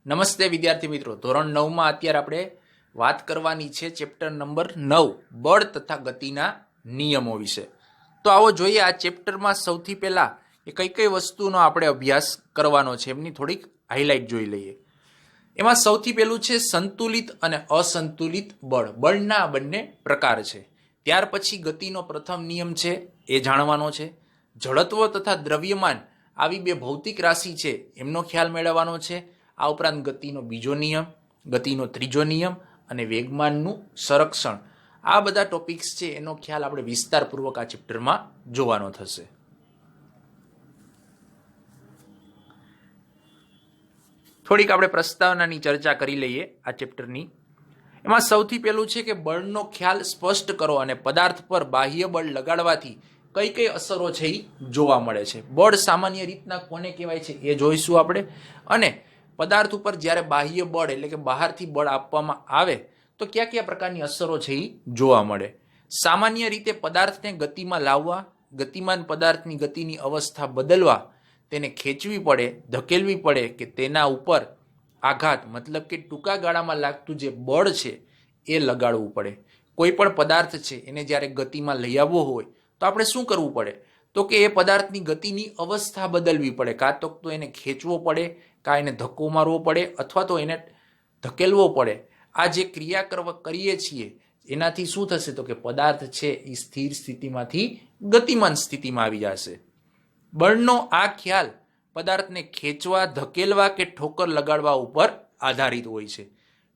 નમસ્તે વિદ્યાર્થી મિત્રો, ધોરણ 9માં અત્યારે આપણે વાત કરવાની છે ચેપ્ટર નંબર 9 બળ તથા ગતિના નિયમો વિશે. તો આવો જોઈએ આ ચેપ્ટરમાં સૌથી પહેલા એ કઈ કઈ વસ્તુનો આપણે અભ્યાસ કરવાનો છે એમની થોડીક હાઇલાઇટ જોઈ લઈએ. એમાં સૌથી પહેલું છે સંતુલિત અને અસંતુલિત બળ. બળના બંને પ્રકાર છે. ત્યાર પછી ગતિનો પ્રથમ નિયમ છે એ જાણવાનો છે. જડત્વ તથા દ્રવ્યમાન આવી બે ભૌતિક રાશિ છે એમનો ખ્યાલ મેળવવાનો છે. આ ઉપરાંત ગતિનો બીજો નિયમ, ગતિનો ત્રીજો નિયમ અને વેગમાનનું સંરક્ષણ, આ બધા ટોપિક્સ છે એનો ખ્યાલ આપણે વિસ્તારપૂર્વક આ ચેપ્ટરમાં જોવાનો થશે. થોડીક આપણે પ્રસ્તાવનાની ચર્ચા કરી લઈએ આ ચેપ્ટરની. એમાં સૌથી પહેલું છે કે બળનો ખ્યાલ સ્પષ્ટ કરો અને પદાર્થ પર બાહ્ય બળ લગાડવાથી કઈ કઈ અસરો છે એ જોવા મળે છે. બળ સામાન્ય રીતના કોને કહેવાય છે એ જોઈશું આપણે. અને પદાર્થ ઉપર જ્યારે બાહ્ય બળ એટલે કે બહારથી બળ આપવામાં આવે તો કયા કયા પ્રકારની અસરો છે એ જોવા મળે. સામાન્ય રીતે પદાર્થને ગતિમાં લાવવા, ગતિમાન પદાર્થની ગતિની અવસ્થા બદલવા, તેને ખેંચવી પડે, ધકેલવી પડે કે તેના ઉપર આઘાત મતલબ કે ટૂંકા ગાળામાં લાગતું જે બળ છે એ લગાડવું પડે. કોઈ પણ પદાર્થ છે એને જ્યારે ગતિમાં લઈ આવવો હોય તો આપણે શું કરવું પડે? તો કે એ પદાર્થની ગતિની અવસ્થા બદલવી પડે. કાં તો એને ખેંચવો પડે, કાં એને ધક્કો મારવો પડે અથવા તો એને ધકેલવો પડે. આ જે ક્રિયા કરીએ છીએ એનાથી શું થશે? તો કે પદાર્થ છે એ સ્થિર સ્થિતિમાંથી ગતિમાન સ્થિતિમાં આવી જશે. બળનો આ ખ્યાલ પદાર્થને ખેંચવા, ધકેલવા કે ઠોકર લગાડવા ઉપર આધારિત હોય છે.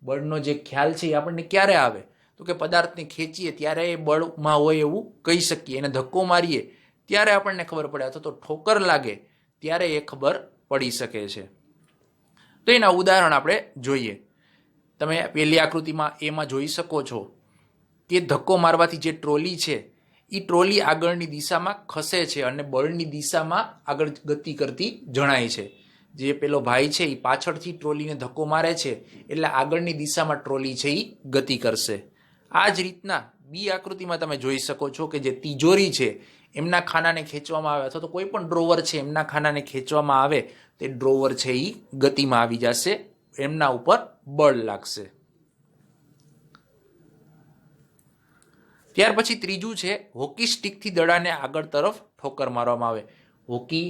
બળનો જે ખ્યાલ છે એ આપણને ક્યારે આવે? તો કે પદાર્થને ખેંચીએ ત્યારે એ બળમાં હોય એવું કહી શકીએ. એને ધક્કો મારીએ ત્યારે આપણને ખબર પડે, અથવા તો ઠોકર લાગે ત્યારે એ ખબર પડી શકે છે. તો એના ઉદાહરણ આપણે જોઈએ. તમે પહેલી આકૃતિમાં એમાં જોઈ શકો છો કે ધક્કો મારવાથી જે ટ્રોલી છે એ ટ્રોલી આગળની દિશામાં ખસે છે અને બળની દિશામાં આગળ ગતિ કરતી જણાય છે. જે પેલો ભાઈ છે એ પાછળથી ટ્રોલીને ધક્કો મારે છે એટલે આગળની દિશામાં ટ્રોલી છે એ ગતિ કરશે. આ જ રીતના બી આકૃતિમાં તમે જોઈ શકો છો કે જે તિજોરી છે એમના ખાનાને ખેંચવામાં આવે અથવા તો કોઈ પણ ડ્રોવર છે એમના ખાનાને ખેંચવામાં આવે તે ડ્રોવર છે એ ગતિમાં આવી જશે, એમના ઉપર બળ લાગશે. ત્યાર પછી ત્રીજું છે હોકી સ્ટિકથી દડાને આગળ તરફ ઠોકર મારવામાં આવે. હોકી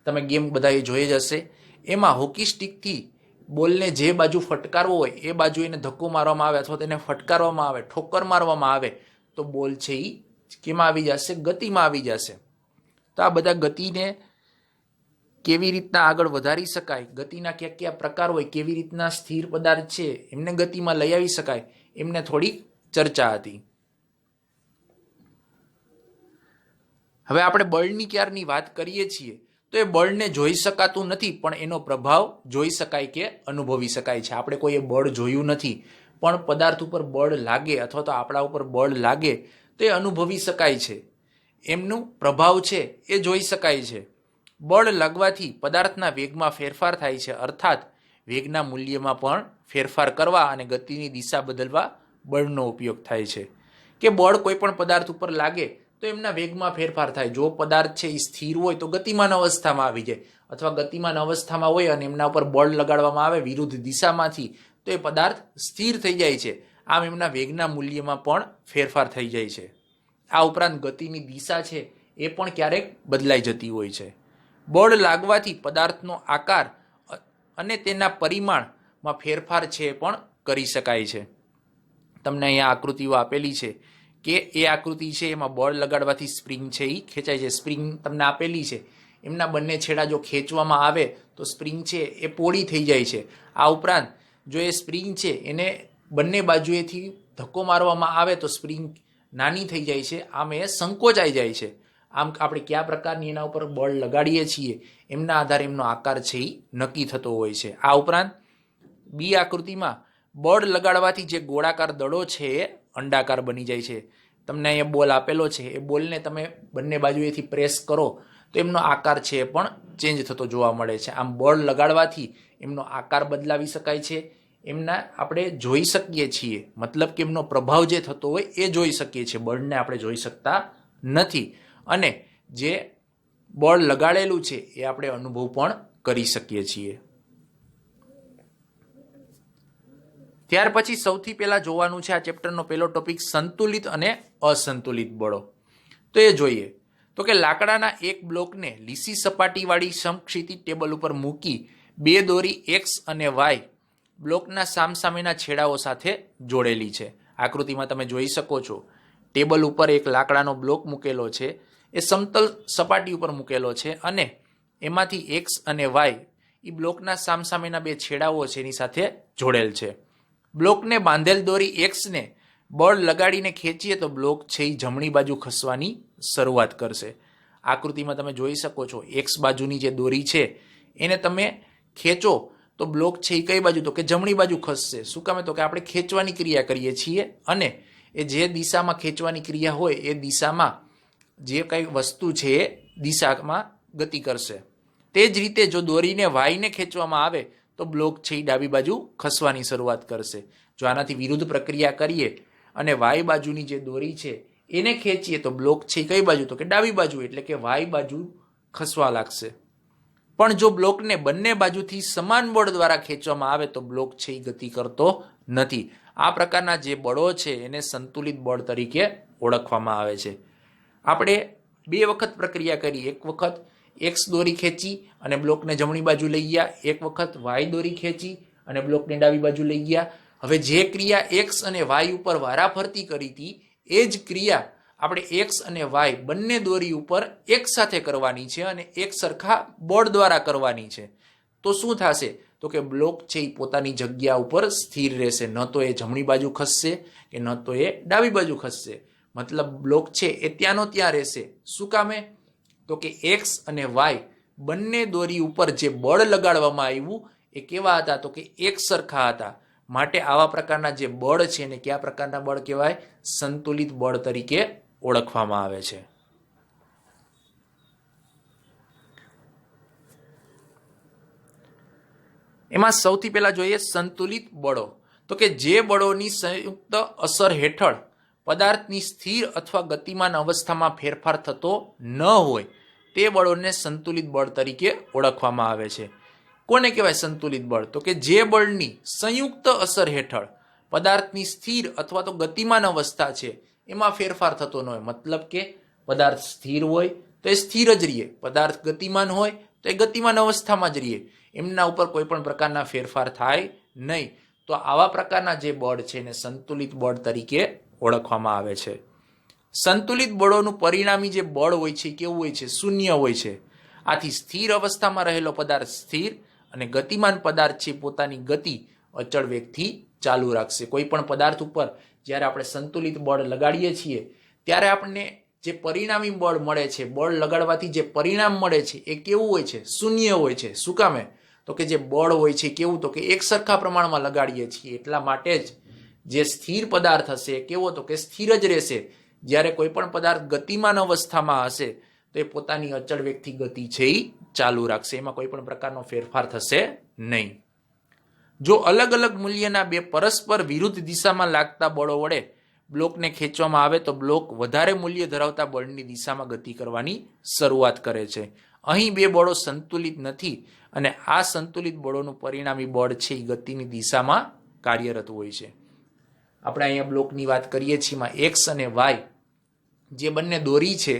તમે ગેમ બધાએ જોઈ જ હશે. એમાં હોકી સ્ટિકથી બોલને જે બાજુ ફટકારવો હોય એ બાજુ એને ધક્કો મારવામાં આવે અથવા તેને ફટકારવામાં આવે, ઠોકર મારવામાં આવે તો બોલ છે એ કેમાં આવી જશે? ગતિમાં આવી જશે. તો આ બધા ગતિને કેવી રીતના આગળ વધારી શકાય, ગતિના કયા કયા પ્રકાર હોય, કેવી રીતના સ્થિર પદાર્થ છે એમને ગતિમાં લઈ આવી શકાય, એમને થોડીક ચર્ચા હતી. હવે આપણે બળની ક્યારની વાત કરીએ છીએ તો એ બળને જોઈ શકાતું નથી પણ એનો પ્રભાવ જોઈ શકાય કે અનુભવી શકાય છે. આપણે કોઈએ બળ જોયું નથી પણ પદાર્થ ઉપર બળ લાગે અથવા તો આપણા ઉપર બળ લાગે તો એ અનુભવી શકાય છે. એમનું પ્રભાવ છે એ જોઈ શકાય છે. બળ લાગવાથી પદાર્થના વેગમાં ફેરફાર થાય છે, અર્થાત વેગના મૂલ્યમાં પણ ફેરફાર કરવા અને ગતિની દિશા બદલવા બળનો ઉપયોગ થાય છે. કે બળ કોઈ પણ પદાર્થ ઉપર લાગે તો એમના વેગમાં ફેરફાર થાય. જો પદાર્થ છે એ સ્થિર હોય તો ગતિમાન અવસ્થામાં આવી જાય, અથવા ગતિમાન અવસ્થામાં હોય અને એમના ઉપર બળ લગાડવામાં આવે વિરુદ્ધ દિશામાંથી તો એ પદાર્થ સ્થિર થઈ જાય છે. આમ એમના વેગના મૂલ્યમાં પણ ફેરફાર થઈ જાય છે. આ ઉપરાંત ગતિની દિશા છે એ પણ ક્યારેક બદલાઈ જતી હોય છે. બળ લાગવાથી પદાર્થનો આકાર અને તેના પરિમાણમાં ફેરફાર છે એ પણ કરી શકાય છે. તમને અહીંયા આકૃતિઓ આપેલી છે કે એ આકૃતિ છે એમાં બળ લગાડવાથી સ્પ્રિંગ છે એ ખેંચાય છે. સ્પ્રિંગ તમને આપેલી છે, એમના બંને છેડા જો ખેંચવામાં આવે તો સ્પ્રિંગ છે એ પોળી થઈ જાય છે. આ ઉપરાંત જો એ સ્પ્રિંગ છે એને બંને બાજુએથી ધક્કો મારવામાં આવે તો સ્પ્રિંગ નાની થઈ જાય છે, આમ એ સંકોચાઈ જાય છે. આમ આપણે કયા પ્રકારની એના ઉપર બળ લગાડીએ છીએ એમના આધારે એમનો આકાર છે એ નક્કી થતો હોય છે. આ ઉપરાંત બી આકૃતિમાં બળ લગાડવાથી જે ગોળાકાર દડો છે એ અંડાકાર બની જાય છે. તમને અહીંયા બોલ આપેલો છે, એ બોલને તમે બંને બાજુએથી પ્રેસ કરો તો એમનો આકાર છે એ પણ ચેન્જ થતો જોવા મળે છે. આમ બળ લગાડવાથી એમનો આકાર બદલાવી શકાય છે, એમના આપણે જોઈ શકીએ છીએ, મતલબ કે એમનો પ્રભાવ જે થતો હોય એ જોઈ શકીએ છીએ. બળને આપણે જોઈ શકતા નથી અને જે બળ લગાડેલું છે એ આપણે અનુભવ પણ કરી શકીએ છીએ. ત્યાર પછી સૌથી પહેલા જોવાનું છે આ ચેપ્ટરનો પહેલો ટોપિક સંતુલિત અને અસંતુલિત બળો. તો એ જોઈએ તો કે લાકડાના એક બ્લોકને લીસી સપાટીવાળી સમક્ષિતિજ ટેબલ ઉપર મૂકી બે દોરી એક્સ અને વાય બ્લોકના સામસામેના છેડાઓ સાથે જોડેલી છે. આકૃતિમાં તમે જોઈ શકો છો ટેબલ ઉપર એક લાકડાનો બ્લોક મૂકેલો છે, એ સમતલ સપાટી ઉપર મૂકેલો છે અને એમાંથી એક્સ અને વાય એ બ્લોકના સામસામેના બે છેડાઓ છે એની સાથે જોડેલ છે. બ્લોકને બાંધેલ દોરી એક્સને બળ લગાડીને ખેંચીએ તો બ્લોક છે એ જમણી બાજુ ખસવાની શરૂઆત કરશે. આકૃતિમાં તમે જોઈ શકો છો એક્સ બાજુની જે દોરી છે એને તમે ખેંચો તો બ્લોક છે એ કઈ બાજુ, તો કે જમણી બાજુ ખસશે. શું કામે? તો કે આપણે ખેંચવાની ક્રિયા કરીએ છીએ અને એ જે દિશામાં ખેંચવાની ક્રિયા હોય એ દિશામાં જે કંઈ વસ્તુ છે એ દિશામાં ગતિ કરશે. તે જ રીતે જો દોરીને વાયને ખેંચવામાં આવે તો બ્લોક છે એ ડાબી બાજુ ખસવાની શરૂઆત કરશે. જો આનાથી વિરુદ્ધ પ્રક્રિયા કરીએ અને વાય બાજુની જે દોરી છે એને ખેંચીએ તો બ્લોક છે કઈ બાજુ, તો કે ડાબી બાજુ, એટલે કે વાય બાજુ ખસવા લાગશે. પણ જો બ્લોકને બંને બાજુથી સમાન બળ દ્વારા ખેંચવામાં આવે તો બ્લોક છે એ ગતિ કરતો નથી. આ પ્રકારના જે બળો છે એને સંતુલિત બળ તરીકે ઓળખવામાં આવે છે. આપણે બે વખત પ્રક્રિયા કરી, એક વખત એક્સ દોરી ખેંચી અને બ્લોકને જમણી બાજુ લઈ ગયા, એક વખત વાય દોરી ખેંચી અને બ્લોકને ડાબી બાજુ લઈ ગયા. હવે જે ક્રિયા એક્સ અને વાય ઉપર વારાફરતી કરી હતી એ જ ક્રિયા આપણે એક્સ અને વાય બંને દોરી ઉપર એક સાથે કરવાની છે અને એક સરખા બળ દ્વારા કરવાની છે. તો શું થશે? તો કે બ્લોક છે એ પોતાની જગ્યા ઉપર સ્થિર રહેશે, ન તો એ જમણી બાજુ ખસશે કે ન તો એ ડાબી બાજુ ખસશે. મતલબ બ્લોક છે એ ત્યાંનો ત્યાં રહેશે. શું કામે? તો કે એક્સ અને વાય બંને દોરી ઉપર જે બળ લગાડવામાં આવ્યું એ કેવા હતા? તો કે એક સરખા હતા. માટે આવા પ્રકારના જે બળ છે એને કયા પ્રકારના બળ કહેવાય? સંતુલિત બળ તરીકે ઓળખવામાં આવે છે. એમાં સૌથી પહેલા જોઈએ સંતુલિત બળો. તો કે જે બળોની સંયુક્ત અસર હેઠળ પદાર્થની સ્થિર અથવા ગતિમાન અવસ્થામાં ફેરફાર થતો ન હોય તે બળોને સંતુલિત બળ તરીકે ઓળખવામાં આવે છે. કોને કહેવાય સંતુલિત બળ? તો કે જે બળની સંયુક્ત અસર હેઠળ પદાર્થની સ્થિર અથવા તો ગતિમાન અવસ્થા છે એમાં ફેરફાર થતો ન હોય. મતલબ કે પદાર્થ સ્થિર હોય તો એ સ્થિર જ રહીએ, પદાર્થ ગતિમાન હોય તો એ ગતિમાન અવસ્થામાં જ રહીએ, એમના ઉપર કોઈ પણ પ્રકારના ફેરફાર થાય નહીં. તો આવા પ્રકારના જે બળ છે એને સંતુલિત બળ તરીકે ઓળખવામાં આવે છે. સંતુલિત બળોનું પરિણામી જે બળ હોય છે કેવું હોય છે? શૂન્ય હોય છે. આથી સ્થિર અવસ્થામાં રહેલો પદાર્થ સ્થિર અને ગતિમાન પદાર્થ છે પોતાની ગતિ અચળ વેગથી ચાલુ રાખશે. કોઈ પણ પદાર્થ ઉપર જ્યારે આપણે સંતુલિત બળ લગાડીએ છીએ ત્યારે આપણને જે પરિણામી બળ મળે છે, બળ લગાડવાથી જે પરિણામ મળે છે એ કેવું હોય છે? શૂન્ય હોય છે. શું કામે? તો કે જે બળ હોય છે કેવું? તો કે એક સરખા પ્રમાણમાં લગાડીએ છીએ એટલા માટે જ જે સ્થિર પદાર્થ હશે કેવો? તો કે સ્થિર જ રહેશે. જ્યારે કોઈ પણ પદાર્થ ગતિમાન અવસ્થામાં હશે તો એ પોતાની અચળ વેગથી ગતિ છે એ ચાલુ રાખશે, એમાં કોઈ પણ પ્રકારનો ફેરફાર થશે નહીં. જો અલગ અલગ મૂલ્યના બે પરસ્પર વિરુદ્ધ દિશામાં લાગતા બળો વડે બ્લોકને ખેંચવામાં આવે તો બ્લોક વધારે મૂલ્ય ધરાવતા બળની દિશામાં ગતિ કરવાની શરૂઆત કરે છે. અહીં બે બળો સંતુલિત નથી અને આ સંતુલિત બળોનું પરિણામી બળ છે એ ગતિની દિશામાં કાર્યરત હોય છે. આપણે અહીંયા બ્લોકની વાત કરીએ છીએ, એમાં એક્સ અને વાય જે બંને દોરી છે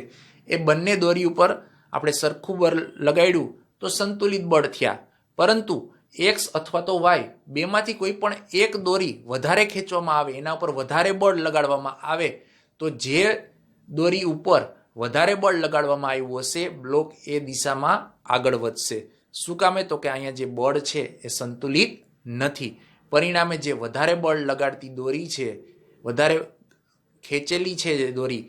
એ બંને દોરી ઉપર આપણે સરખું બળ લગાડ્યું તો સંતુલિત બળ થયા. પરંતુ એક્સ અથવા તો વાય બેમાંથી કોઈ પણ એક દોરી વધારે ખેંચવામાં આવે, એના ઉપર વધારે બળ લગાડવામાં આવે તો જે દોરી ઉપર વધારે બળ લગાડવામાં આવ્યું હશે બ્લોક એ દિશામાં આગળ વધશે. શું કામે? તો કે અહીંયા જે બળ છે એ સંતુલિત નથી. પરિણામે જે વધારે બળ લગાડતી દોરી છે, વધારે ખેંચેલી છે જે દોરી,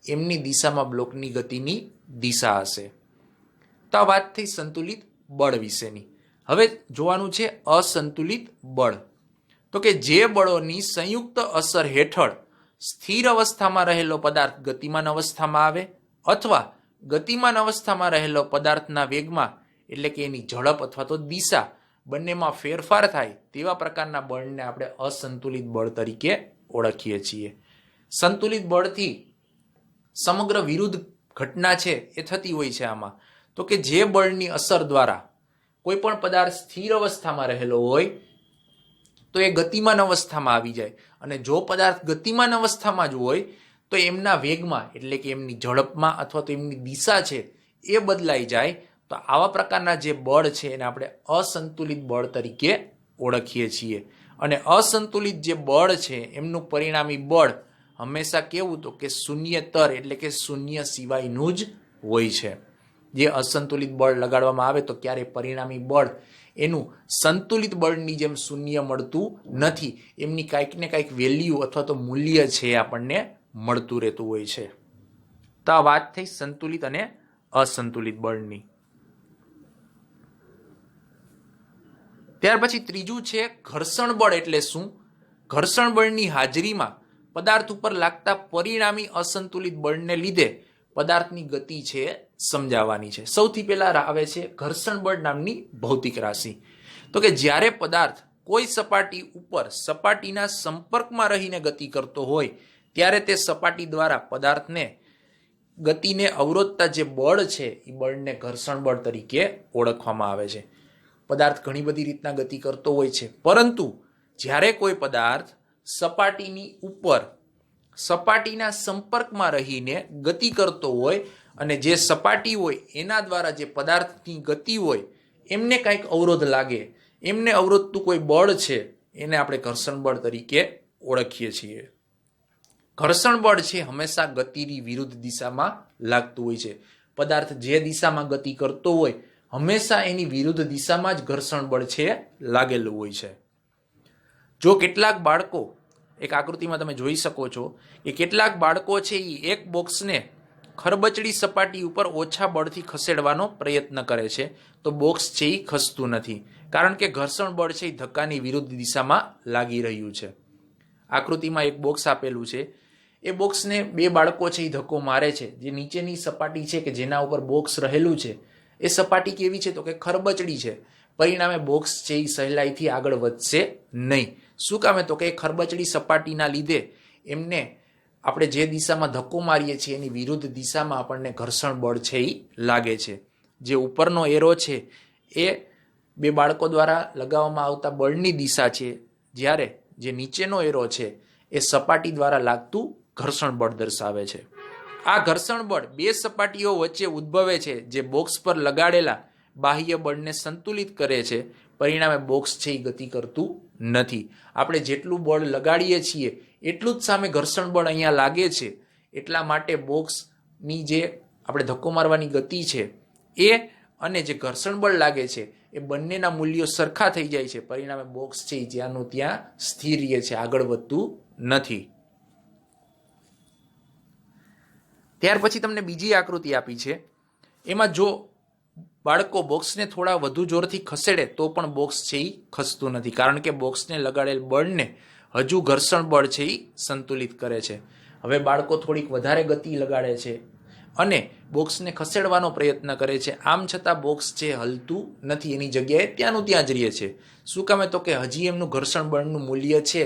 એમની દિશામાં બ્લોકની ગતિની દિશા હશે. તો આ વાત થઈ સંતુલિત બળ વિશેની. હવે જોવાનું છે અસંતુલિત બળ. તો કે જે બળોની સંયુક્ત અસર હેઠળ સ્થિર અવસ્થામાં રહેલો પદાર્થ ગતિમાન અવસ્થામાં આવે અથવા ગતિમાન અવસ્થામાં રહેલો પદાર્થના વેગમાં એટલે કે એની ઝડપ અથવા તો દિશા બંનેમાં ફેરફાર થાય તેવા પ્રકારના બળને આપણે અસંતુલિત બળ તરીકે ઓળખીએ છીએ. સંતુલિત બળથી સમગ્ર વિરુદ્ધ ઘટના છે એ થતી હોય છે આમાં. તો કે જે બળની અસર દ્વારા કોઈ પણ પદાર્થ સ્થિર અવસ્થામાં રહેલો હોય તો એ ગતિમાન અવસ્થામાં આવી જાય, અને જો પદાર્થ ગતિમાન અવસ્થામાં જ હોય તો એમના વેગમાં એટલે કે એમની ઝડપમાં અથવા તો એમની દિશા છે એ બદલાઈ જાય, તો આવા પ્રકારના જે બળ છે એને આપણે અસંતુલિત બળ તરીકે ઓળખીએ છીએ. અને અસંતુલિત જે બળ છે એમનું પરિણામી બળ હંમેશા કેવું તો કે શૂન્યતર એટલે કે શૂન્ય સિવાયનું જ હોય છે. જે અસંતુલિત બળ લગાડવામાં આવે તો ક્યારે પરિણામી બળ એનું સંતુલિત બળની જેમ શૂન્ય મળતું નથી, એમની કાંઈક ને કાંઈક વેલ્યુ અથવા તો મૂલ્ય છે આપણને મળતું રહેતું હોય છે. તો આ વાત થઈ સંતુલિત અને અસંતુલિત બળની. ત્યાર પછી ત્રીજું છે ઘર્ષણ બળ એટલે શું? ઘર્ષણ બળની હાજરીમાં પદાર્થ ઉપર લાગતા પરિણામી અસંતુલિત બળને લીધે પદાર્થની ગતિ છે સમજાવવાની છે. સૌથી પહેલા આવે છે ઘર્ષણ બળ નામની ભૌતિક રાશિ. તો કે જ્યારે પદાર્થ કોઈ સપાટી ઉપર સપાટીના સંપર્કમાં રહીને ગતિ કરતો હોય ત્યારે તે સપાટી દ્વારા પદાર્થને ગતિને અવરોધતા જે બળ છે એ બળને ઘર્ષણ બળ તરીકે ઓળખવામાં આવે છે. પદાર્થ ઘણી બધી રીતના ગતિ કરતો હોય છે, પરંતુ જ્યારે કોઈ પદાર્થ સપાટીની ઉપર સપાટીના સંપર્કમાં રહીને ગતિ કરતો હોય અને જે સપાટી હોય એના દ્વારા જે પદાર્થની ગતિ હોય એમને કંઈક અવરોધ લાગે, એમને અવરોધતું કોઈ બળ છે, એને આપણે ઘર્ષણ બળ તરીકે ઓળખીએ છીએ. ઘર્ષણ બળ છે હંમેશા ગતિની વિરુદ્ધ દિશામાં લાગતું હોય છે. પદાર્થ જે દિશામાં ગતિ કરતો હોય હંમેશા એની વિરુદ્ધ દિશામાં જ ઘર્ષણ બળ છે લાગેલું હોય છે. જો કેટલાક બાળકો, એક આકૃતિમાં તમે જોઈ શકો છો કે કેટલાક બાળકો છે એ એક બોક્સને ખરબચડી સપાટી ઉપર ઓછા બળથી ખસેડવાનો પ્રયત્ન કરે છે તો બોક્સ છે એ ખસતું નથી, કારણ કે ઘર્ષણ બળ છે એ ધક્કાની વિરુદ્ધ દિશામાં લાગી રહ્યું છે. આકૃતિમાં એક બોક્સ આપેલું છે, એ બોક્સને બે બાળકો છે એ ધક્કો મારે છે. જે નીચેની સપાટી છે કે જેના ઉપર બોક્સ રહેલું છે એ સપાટી કેવી છે તો કે ખરબચડી છે, પરિણામે બોક્સ છે એ સહેલાઈથી આગળ વધશે નહીં. શું કામે તો કે ખરબચડી સપાટીના લીધે એમને આપણે જે દિશામાં ધક્કો મારીએ છીએ એની વિરુદ્ધ દિશામાં આપણને ઘર્ષણ બળ છે એ લાગે છે. જે ઉપરનો એરો છે એ બે બાળકો દ્વારા લગાવવામાં આવતા બળની દિશા છે, જ્યારે જે નીચેનો એરો છે એ સપાટી દ્વારા લાગતું ઘર્ષણ બળ દર્શાવે છે. આ ઘર્ષણ બળ બે સપાટીઓ વચ્ચે ઉદ્ભવે છે જે બોક્સ પર લગાડેલા બાહ્ય બળને સંતુલિત કરે છે, પરિણામે બોક્સ છે એ ગતિ કરતું નથી. આપણે જેટલું બળ લગાડીએ છીએ એટલું જ સામે ઘર્ષણ બળ અહીંયા લાગે છે, એટલા માટે બોક્સની જે આપણે ધક્કો મારવાની ગતિ છે એ અને જે ઘર્ષણ બળ લાગે છે એ બંનેના મૂલ્યો સરખા થઈ જાય છે, પરિણામે બોક્સ છે એ જ્યાંનું ત્યાં સ્થિર રહે છે, આગળ વધતું નથી. ત્યાર પછી તમને બીજી આકૃતિ આપી છે, એમાં જો બાળકો બોક્સને થોડા વધુ જોરથી ખસેડે તો પણ બોક્સ છે એ ખસતું નથી, કારણ કે બોક્સને લગાડેલ બળને હજુ ઘર્ષણ બળ છે એ સંતુલિત કરે છે. હવે બાળકો થોડીક વધારે ગતિ લગાડે છે અને બોક્સને ખસેડવાનો પ્રયત્ન કરે છે, આમ છતાં બોક્સ છે હલતું નથી, એની જગ્યાએ ત્યાંનું ત્યાં જ રહે છે. શું કામે તો કે હજી એમનું ઘર્ષણ બળનું મૂલ્ય છે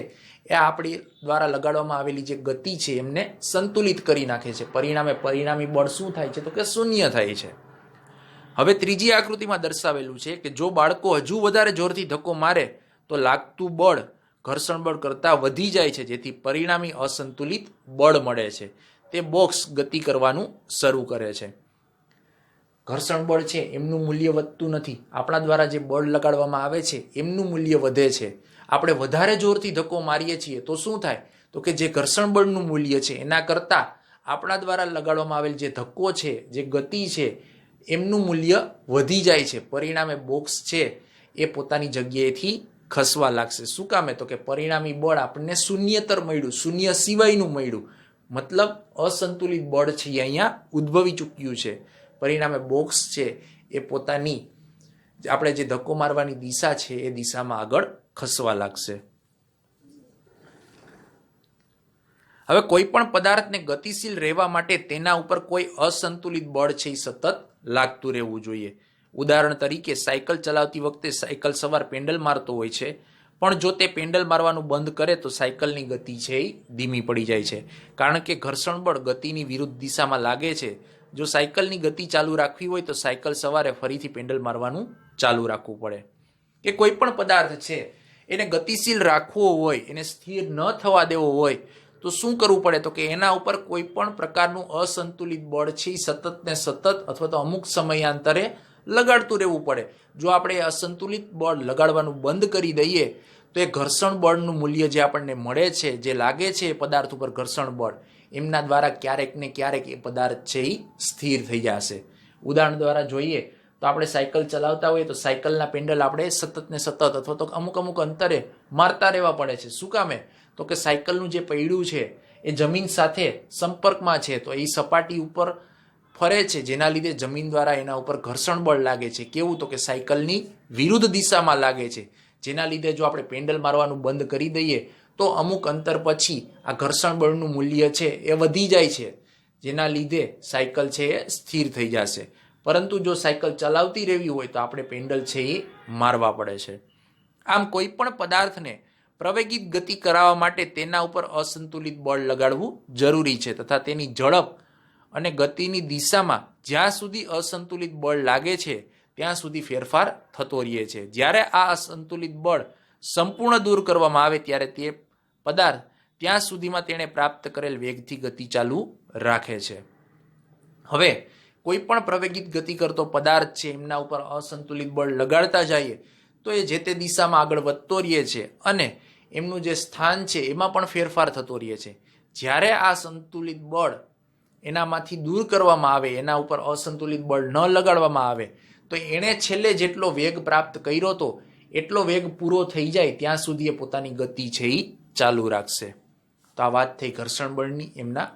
એ આપણી દ્વારા લગાડવામાં આવેલી જે ગતિ છે એમને સંતુલિત કરી નાખે છે, પરિણામે પરિણામી બળ શું થાય છે તો કે શૂન્ય થાય છે. હવે ત્રીજી આકૃતિમાં દર્શાવેલું છે કે જો બાળકો હજુ વધારે જોરથી ધક્કો મારે તો લાગતું બળ ઘર્ષણ બળ કરતાં વધી જાય છે, જેથી પરિણામી અસંતુલિત બળ મળે છે. તે બોક્સ ગતિ કરવાનું શરૂ કરે છે. ઘર્ષણ બળ છે એમનું મૂલ્ય વધતું નથી, આપણા દ્વારા જે બળ લગાડવામાં આવે છે એમનું મૂલ્ય વધે છે. આપણે વધારે જોરથી ધક્કો મારીએ છીએ તો શું થાય તો કે જે ઘર્ષણ બળનું મૂલ્ય છે એના કરતાં આપણા દ્વારા લગાડવામાં આવેલ જે ધક્કો છે, જે ગતિ છે એમનું મૂલ્ય વધી જાય છે, પરિણામે બોક્સ છે એ પોતાની જગ્યાએથી ખસવા લાગશે. શું કામે તો કે પરિણામી બળ આપણને શૂન્યતર મળ્યું, શૂન્ય સિવાયનું મળ્યું, મતલબ અસંતુલિત બળ છે એ અહીંયા ઉદ્ભવી ચૂક્યું છે, પરિણામે બોક્સ છે એ પોતાની આપણે જે ધક્કો મારવાની દિશા છે એ દિશામાં આગળ ખસવા લાગશે. હવે કોઈ પણ પદાર્થને ગતિશીલ રહેવા માટે તેના ઉપર કોઈ અસંતુલિત બળ છે એ સતત લાગતું રહેવું જોઈએ. ઉદાહરણ તરીકે સાયકલ ચલાવતી વખતે સાયકલ સવાર પેન્ડલ મારતો હોય છે, પણ જો તે પેન્ડલ મારવાનું બંધ કરે તો સાયકલની ગતિ છે એ ધીમી પડી જાય છે, કારણ કે ઘર્ષણ બળ ગતિની વિરુદ્ધ દિશામાં લાગે છે. જો સાયકલની ગતિ ચાલુ રાખવી હોય તો સાયકલ સવારે ફરીથી પેન્ડલ મારવાનું ચાલુ રાખવું પડે. કે કોઈ પણ પદાર્થ છે એને ગતિશીલ રાખવો હોય, એને સ્થિર ન થવા દેવો હોય તો શું કરવું પડે? તો કે એના ઉપર કોઈ પણ પ્રકારનું અસંતુલિત બળ છે એ સતત ને સતત અથવા તો અમુક સમયાંતરે લગાડતું રહેવું પડે. જો આપણે અસંતુલિત બળ લગાડવાનું બંધ કરી દઈએ તો એ ઘર્ષણ બળનું મૂલ્ય જે આપણને મળે છે, જે લાગે છે એ પદાર્થ ઉપર ઘર્ષણ બળ, એમના દ્વારા ક્યારેક ને ક્યારેક એ પદાર્થ છે એ સ્થિર થઈ જશે. ઉદાહરણ દ્વારા જોઈએ તો આપણે સાયકલ ચલાવતા હોઈએ તો સાયકલના પેન્ડલ આપણે સતત ને સતત અથવા તો અમુક અંતરે મારતા રહેવા પડે છે. શું કામે? તો કે સાયકલનું જે પૈડું છે એ જમીન સાથે સંપર્કમાં છે, તો એ સપાટી ઉપર ફરે છે, જેના લીધે જમીન દ્વારા એના ઉપર ઘર્ષણ બળ લાગે છે. કેવું? તો કે સાયકલની વિરુદ્ધ દિશામાં લાગે છે, જેના લીધે જો આપણે પેન્ડલ મારવાનું બંધ કરી દઈએ તો અમુક અંતર પછી આ ઘર્ષણ બળનું મૂલ્ય છે એ વધી જાય છે, જેના લીધે સાયકલ છે એ સ્થિર થઈ જશે. પરંતુ જો સાયકલ ચલાવતી રહેવી હોય તો આપણે પેન્ડલ છે એ મારવા પડે છે. આમ કોઈ પણ પદાર્થને પ્રવેગિત ગતિ કરાવવા માટે તેના ઉપર અસંતુલિત બળ લગાડવું જરૂરી છે, તથા તેની ઝડપ અને ગતિની દિશામાં જ્યાં સુધી અસંતુલિત બળ લાગે છે ત્યાં સુધી ફેરફાર થતો રહે છે. જ્યારે આ અસંતુલિત બળ સંપૂર્ણ દૂર કરવામાં આવે ત્યારે તે પદાર્થ ત્યાં સુધીમાં તેણે પ્રાપ્ત કરેલ વેગથી ગતિ ચાલુ રાખે છે. હવે કોઈ પણ પ્રવેગિત ગતિ કરતો પદાર્થ છે એમના ઉપર અસંતુલિત બળ લગાડતા જઈએ તો એ જે તે દિશામાં આગળ વધતો રહે છે અને એમનું જે સ્થાન છે એમાં પણ ફેરફાર થતો રહે છે. જ્યારે આ સંતુલિત બળ એનામાંથી દૂર કરવામાં આવે, એના ઉપર અસંતુલિત બળ ન લગાડવામાં આવે તો એણે છેલ્લે જેટલો વેગ પ્રાપ્ત કર્યો હતો એટલો વેગ પૂરો થઈ જાય ત્યાં સુધી એ પોતાની ગતિ છે એ ચાલુ રાખશે. તો આ વાત થઈ ઘર્ષણ બળની, એમના